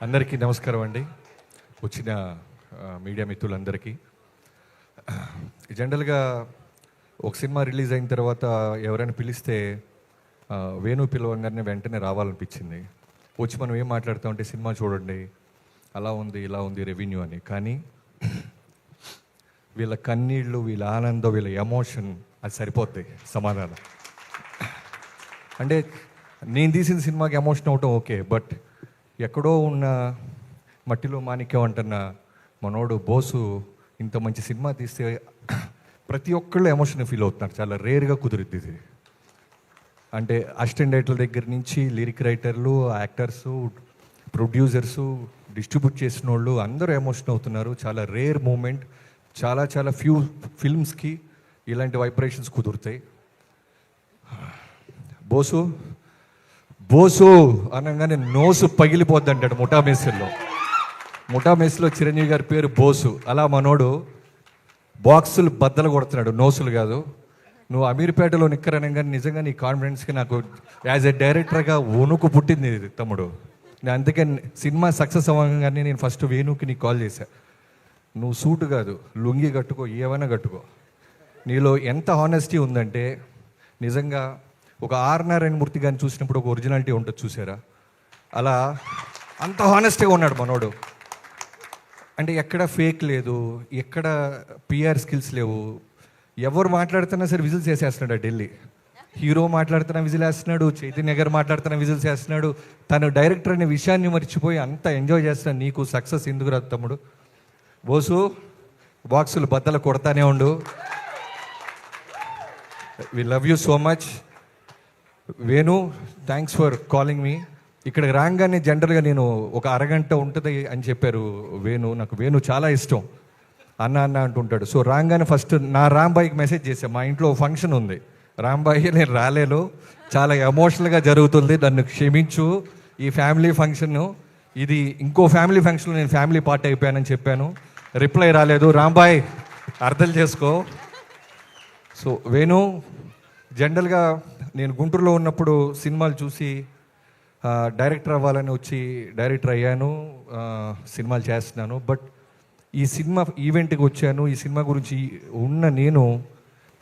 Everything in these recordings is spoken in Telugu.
అందరికీ నమస్కారం అండి. వచ్చిన మీడియా మిత్రులందరికీ. జనరల్గా ఒక సినిమా రిలీజ్ అయిన తర్వాత ఎవరైనా పిలిస్తే వేణు పిలవంగానే వెంటనే రావాలనిపించింది. వచ్చి మనం ఏం మాట్లాడుతామంటే సినిమా చూడండి, అలా ఉంది ఇలా ఉంది రెవెన్యూ అని. కానీ వీళ్ళ కన్నీళ్ళు, వీళ్ళ ఆనందం, వీళ్ళ ఎమోషన్ అది సరిపోద్ది సమాధానం. అంటే నేను తీసిన సినిమాకి ఎమోషన్ అవటం ఓకే, బట్ ఎక్కడో ఉన్న మట్టిలో మాణిక్యం అంటున్న మనోడు బోసు ఇంత మంచి సినిమా తీస్తే ప్రతి ఒక్కళ్ళు ఎమోషన్ ఫీల్ అవుతున్నారు. చాలా రేర్గా కుదురుద్ది ఇది. అంటే అసిస్టెంట్ డైరెక్టర్ల దగ్గర నుంచి లిరిక్ రైటర్లు, యాక్టర్సు, ప్రొడ్యూసర్సు, డిస్ట్రిబ్యూట్ చేసిన వాళ్ళు అందరూ ఎమోషన్ అవుతున్నారు. చాలా రేర్ మూమెంట్. చాలా చాలా ఫ్యూ ఫిల్మ్స్కి ఇలాంటి వైబ్రేషన్స్ కుదురుతాయి. బోసు బోసు అనగానే నోసు పగిలిపోద్ది అంటాడు ముఠా మెస్సులో చిరంజీవి గారి పేరు బోసు. అలా మనోడు బాక్సులు బద్దలు కొడుతున్నాడు, నోసులు కాదు. నువ్వు అమీర్పేటలో నిక్కరనగానే నిజంగా నీ కాన్ఫిడెన్స్కి నాకు యాజ్ ఎ డైరెక్టర్గా వణుకు పుట్టింది తమ్ముడు. నేను అందుకే సినిమా సక్సెస్ అవ్వగానే నేను ఫస్ట్ వేణుకి నీకు కాల్ చేశా. నువ్వు సూటు కాదు, లుంగి కట్టుకో, ఏమైనా కట్టుకో. నీలో ఎంత హానెస్టీ ఉందంటే నిజంగా ఒక ఆర్ నారాయణమూర్తి గారిని చూసినప్పుడు ఒక ఒరిజినాలిటీ ఉంటుంది చూసారా, అలా అంత హానెస్ట్గా ఉన్నాడు మనోడు. అంటే ఎక్కడ ఫేక్ లేదు, ఎక్కడ పిఆర్ స్కిల్స్ లేవు. ఎవరు మాట్లాడుతున్నా సరే విజిల్స్ వేసేస్తున్నాడు. ఢిల్లీ హీరో మాట్లాడుతున్నా విజిల్ వేస్తున్నాడు, చైతన్య గారు మాట్లాడుతున్నా విజిల్స్ వేస్తున్నాడు. తను డైరెక్టర్ అనే విషయాన్ని మర్చిపోయి అంత ఎంజాయ్ చేస్తున్నాడు. నీకు సక్సెస్ ఎందుకు రాదు తమ్ముడు? బోసు బాక్సులు బద్దలు కొడతానే ఉండు. We love you so much. Venu, thanks for calling మీ. ఇక్కడికి రాగానే జనరల్గా నేను ఒక అరగంట ఉంటుంది అని చెప్పారు వేణు. నాకు వేణు చాలా ఇష్టం, అన్న అన్న అంటుంటాడు. సో రాగానే ఫస్ట్ నా రాంబాయికి మెసేజ్ చేశాను. మా ఇంట్లో ఫంక్షన్ ఉంది రాంబాయి, నేను రాలేను, చాలా ఎమోషనల్గా జరుగుతుంది, నన్ను క్షమించు. ఈ ఫ్యామిలీ ఫంక్షన్ ఇది ఇంకో ఫ్యామిలీ ఫంక్షన్లో నేను ఫ్యామిలీ పార్ట్ అయిపోయానని చెప్పాను. రిప్లై రాలేదు. రాంబాయ్ అర్థం చేసుకో. సో వేణు, జనరల్గా నేను గుంటూరులో ఉన్నప్పుడు సినిమాలు చూసి డైరెక్టర్ అవ్వాలని వచ్చి డైరెక్టర్ అయ్యాను, సినిమాలు చేస్తున్నాను. బట్ ఈ సినిమా ఈవెంట్కి వచ్చాను. ఈ సినిమా గురించి ఉన్న నేను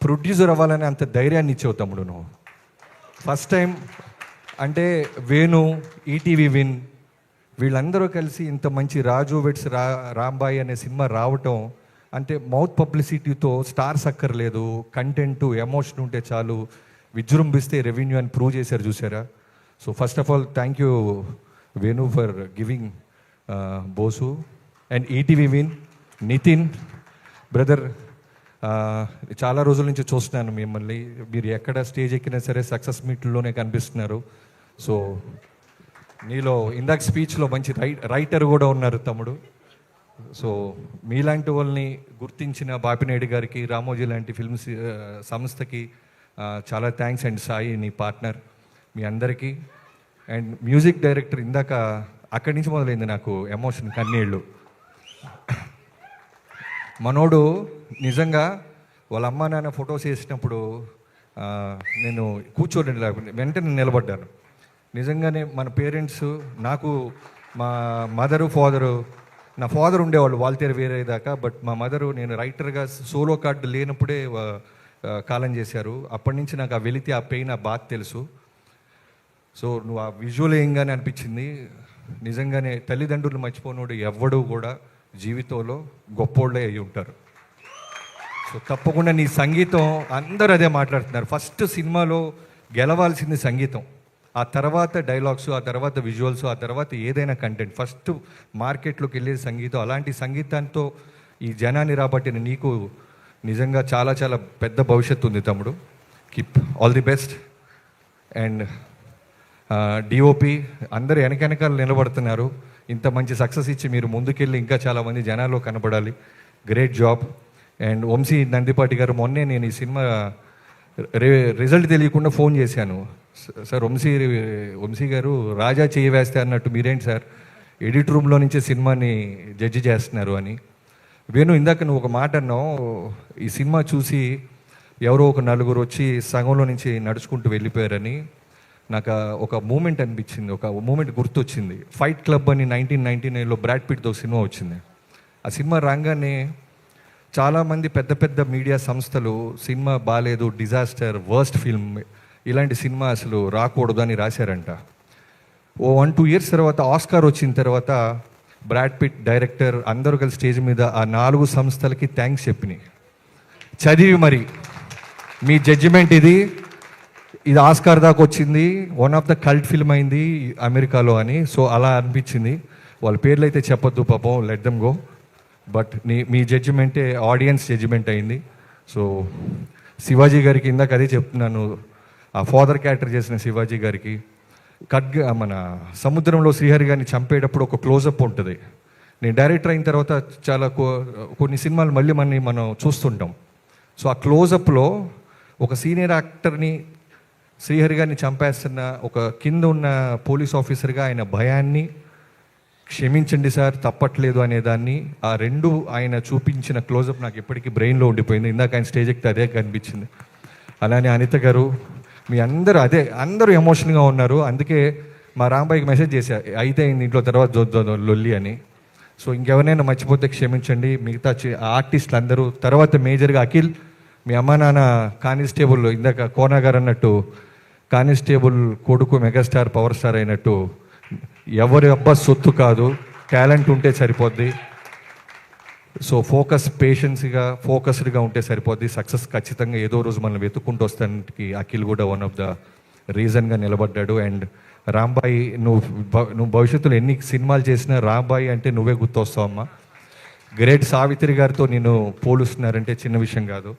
ప్రొడ్యూసర్ అవ్వాలని అంత ధైర్యాన్ని ఇచ్చావు తమ్ముడు నువ్వు. ఫస్ట్ టైం అంటే వేణు, ఈటీవీ విన్ వీళ్ళందరూ కలిసి ఇంత మంచి రాజు వెట్స్ రాంబాయి అనే సినిమా రావటం అంటే మౌత్ పబ్లిసిటీతో స్టార్స్ అక్కర్లేదు, కంటెంట్ ఎమోషన్ ఉంటే చాలు, విజృంభిస్తే రెవెన్యూ అని ప్రూవ్ చేశారు చూసారా. So first of all thank you Venu for giving బోసు and ETV Win. Nithin brother, చాలా రోజుల నుంచి చూస్తున్నాను మిమ్మల్ని. మీరు ఎక్కడ స్టేజ్ ఎక్కినా సరే సక్సెస్ మీట్లోనే కనిపిస్తున్నారు. సో నీలో ఇందాక స్పీచ్లో మంచి రైటర్ కూడా ఉన్నారు తమ్ముడు. సో మీలాంటి వాళ్ళని గుర్తించిన బాపినాయుడు గారికి, రామోజీ లాంటి ఫిల్మ్స్ సంస్థకి చాలా థ్యాంక్స్. అండ్ సాయి నీ పార్ట్నర్, మీ అందరికీ. అండ్ మ్యూజిక్ డైరెక్టర్, ఇందాక అక్కడి నుంచి మొదలైంది నాకు ఎమోషన్, కన్నీళ్ళు. మనోడు నిజంగా వాళ్ళ అమ్మ నాన్న ఫొటోస్ వేసినప్పుడు నేను కూర్చోండి వెంటనే నిలబడ్డాను. నిజంగానే మన పేరెంట్స్, నాకు మా మదరు ఫాదరు, నా ఫాదర్ ఉండేవాళ్ళు వాల్తేరు వేరే దాకా, బట్ మా మదరు నేను రైటర్గా సోలో కార్డు లేనప్పుడే కాలం చేశారు. అప్పటి నుంచి నాకు ఆ వెళితే ఆ పెయిన్, ఆ బాధ తెలుసు. సో నువ్వు ఆ విజువల్ ఏంగానే అనిపించింది. నిజంగానే తల్లిదండ్రులు మర్చిపోయినోడు ఎవ్వడూ కూడా జీవితంలో గొప్పోళ్ళే అయి ఉంటారు. సో తప్పకుండా నీ సంగీతం, అందరూ అదే మాట్లాడుతున్నారు. ఫస్ట్ సినిమాలో గెలవాల్సింది సంగీతం, ఆ తర్వాత డైలాగ్స్, ఆ తర్వాత విజువల్స్, ఆ తర్వాత ఏదైనా కంటెంట్. ఫస్ట్ మార్కెట్లోకి వెళ్ళేది సంగీతం. అలాంటి సంగీతంతో ఈ జనాన్ని రాబట్టిన నీకు నిజంగా చాలా చాలా పెద్ద భవిష్యత్తు ఉంది తమ్ముడు. Keep all the best. And DOP అందరూ వెనకాల నిలబడుతున్నారు. ఇంత మంచి సక్సెస్ ఇచ్చి మీరు ముందుకెళ్ళి ఇంకా చాలామంది జనాల్లో కనబడాలి. Great job. And Vamshi Nandipati garu, మొన్నే నేను ఈ సినిమా రిజల్ట్ తెలియకుండా ఫోన్ చేశాను. సార్ వంశీ గారు రాజా చేయి వేస్తే అన్నట్టు మీరేంటి సార్ ఎడిట్ రూమ్లో నుంచే సినిమాని జడ్జి చేస్తున్నారు అని. వేణు, ఇందాక నువ్వు ఒక మాట అన్నావు, ఈ సినిమా చూసి ఎవరో ఒక నలుగురు వచ్చి సగంలో నుంచి నడుచుకుంటూ వెళ్ళిపోయారని. నాకు ఒక మూమెంట్ అనిపించింది, ఒక మూమెంట్ గుర్తొచ్చింది. ఫైట్ క్లబ్ అని 1999లో బ్రాడ్ పిట్తో సినిమా వచ్చింది. ఆ సినిమా రాగానే చాలామంది పెద్ద పెద్ద మీడియా సంస్థలు సినిమా బాగాలేదు, డిజాస్టర్, వర్స్ట్ ఫిల్మ్, ఇలాంటి సినిమా అసలు రాకూడదు అని రాశారంట. ఓ 1-2 ఇయర్స్ తర్వాత ఆస్కార్ వచ్చిన తర్వాత బ్రాడ్ పిట్ డైరెక్టర్ అందరూ కలిసి స్టేజ్ మీద ఆ 4 సంస్థలకి థ్యాంక్స్ చెప్పినాయి. చదివి మరి మీ జడ్జిమెంట్ ఇది ఆస్కార్ దాకా వచ్చింది, one of the cult film అయింది అమెరికాలో అని. సో అలా అనిపించింది. వాళ్ళ పేర్లు అయితే చెప్పొద్దు పాపం, లెట్ దెమ్ గో. బట్ మీ జడ్జిమెంటే ఆడియన్స్ జడ్జిమెంట్ అయింది. సో శివాజీ గారికి ఇందాక అదే చెప్తున్నాను, ఆ ఫాదర్ క్యారెక్టర్ చేసిన శివాజీ గారికి మన సముద్రంలో శ్రీహరి గారిని చంపేటప్పుడు ఒక క్లోజప్ ఉంటుంది. నేను డైరెక్టర్ అయిన తర్వాత చాలా కొన్ని సినిమాలు మళ్ళీ మనం చూస్తుంటాం. సో ఆ క్లోజప్లో ఒక సీనియర్ యాక్టర్ని శ్రీహరి గారిని చంపేస్తున్న ఒక కింద ఉన్న పోలీస్ ఆఫీసర్గా ఆయన భయాన్ని, క్షమించండి సార్ తప్పట్లేదు అనేదాన్ని, ఆ రెండు ఆయన చూపించిన క్లోజప్ నాకు ఎప్పటికీ బ్రెయిన్లో ఉండిపోయింది. ఇందాక ఆయన స్టేజ్ ఎక్కితే అదే కనిపించింది. అలానే అనిత గారు, మీ అందరూ ఎమోషన్గా ఉన్నారు. అందుకే మా రాంబాయికి మెసేజ్ చేశా, అయితే ఇంట్లో తర్వాత లొల్లి అని. సో ఇంకెవరైనా మర్చిపోతే క్షమించండి. మిగతా ఆర్టిస్టులు అందరూ తర్వాత మేజర్గా అఖిల్, మీ అమ్మ నాన్న కానిస్టేబుల్, ఇందాక కోనా గారు అన్నట్టు కానిస్టేబుల్ కొడుకు మెగాస్టార్ పవర్ స్టార్ అయినట్టు ఎవరి అబ్బా సొత్తు కాదు, టాలెంట్ ఉంటే సరిపోద్ది. సో ఫోకస్డ్గా ఉంటే సరిపోద్ది. సక్సెస్ ఖచ్చితంగా ఏదో రోజు మనం వెతుక్కుంటూ వస్తానికి అఖిల్ కూడా వన్ ఆఫ్ ద రీజన్గా నిలబడ్డాడు. అండ్ రాంబాయి, నువ్వు భవిష్యత్తులో ఎన్ని సినిమాలు చేసినా రాంబాయి అంటే నువ్వే గుర్తొస్తావమ్మా. గ్రేట్ సావిత్రి గారితో నేను పోలుస్తున్నారంటే చిన్న విషయం కాదు.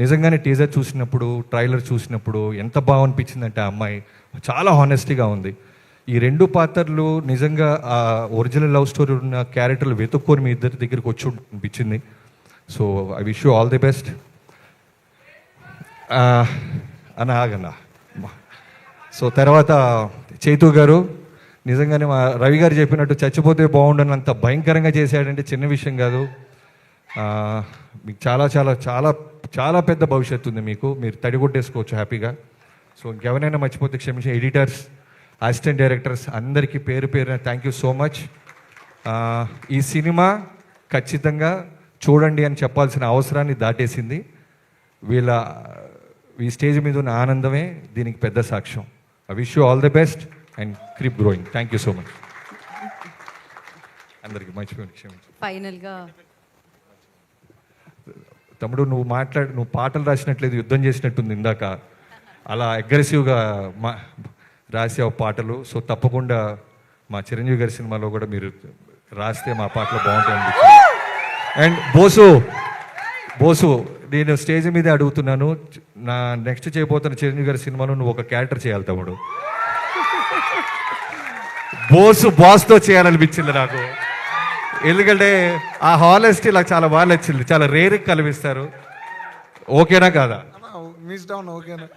నిజంగానే టీజర్ చూసినప్పుడు, ట్రైలర్ చూసినప్పుడు ఎంత బాగా అనిపించిందంటే ఆ అమ్మాయి చాలా హానెస్టీగా ఉంది. ఈ 2 పాత్రలు నిజంగా ఆ ఒరిజినల్ లవ్ స్టోరీ ఉన్న క్యారెక్టర్లు వెతుక్కొని మీ ఇద్దరి దగ్గరికి వచ్చి అనిపించింది. So I wish you all the best. ఆగన్నా. సో తర్వాత చైతు గారు, నిజంగానే మా రవి గారు చెప్పినట్టు చచ్చిపోతే బాగుండనంత భయంకరంగా చేశాడంటే చిన్న విషయం కాదు. మీకు చాలా చాలా చాలా చాలా పెద్ద భవిష్యత్తు ఉంది మీకు, మీరు తడిగొట్టేసుకోవచ్చు హ్యాపీగా. సో ఇంకెవరైనా మర్చిపోతే క్షమించి. ఎడిటర్స్, అసిస్టెంట్ డైరెక్టర్స్ అందరికీ పేరు పేరున థ్యాంక్ యూ సో మచ్. ఈ సినిమా ఖచ్చితంగా చూడండి అని చెప్పాల్సిన అవసరాన్ని దాటేసింది. ఈ స్టేజ్ మీద ఉన్న ఆనందమే దీనికి పెద్ద సాక్ష్యం. I wish you all the best and keep growing. Thank you so much. అందరికీ మర్చిపోయింది క్షమించు. ఫైనల్గా తమ్ముడు, నువ్వు పాటలు రాసినట్లేదు, యుద్ధం చేసినట్టుంది ఇందాక. అలా అగ్రెసివ్గా రాసావు పాటలు. సో తప్పకుండా మా చిరంజీవి గారి సినిమాలో కూడా మీరు రాస్తే మా పాటలు బాగుంటాయి. అండ్ బోసు, నేను స్టేజ్ మీదే అడుగుతున్నాను, నా నెక్స్ట్ చేయబోతున్న చిరంజీవి గారి సినిమాలో నువ్వు ఒక క్యారెక్టర్ చేయాలి తమ్ముడు. బాస్తో చేయాలనిపించింది నాకు. ఎందుకంటే ఆ హానెస్టీ నాకు చాలా బాగా నచ్చింది. చాలా రేర్గా కనిపిస్తారు. ఓకేనా కాదా? మిస్ డౌన్ ఓకేనా?